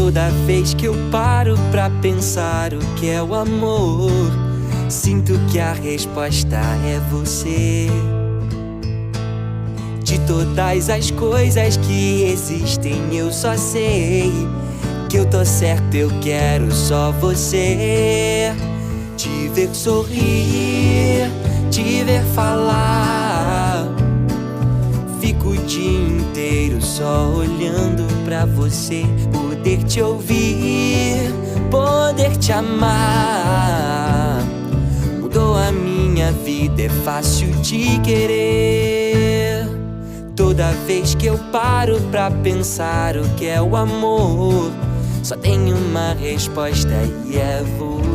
Toda vez que eu paro pra pensar o que é o amor, sinto que a resposta é você. De todas as coisas que existem, eu só sei que eu tô certo, eu quero só você. Te ver sorrir, te ver falar, fico o dia inteiro só olhando pra você. Poder te ouvir, poder te amar, mudou a minha vida, é fácil te querer. Toda vez que eu paro pra pensar o que é o amor, só tem uma resposta e é você.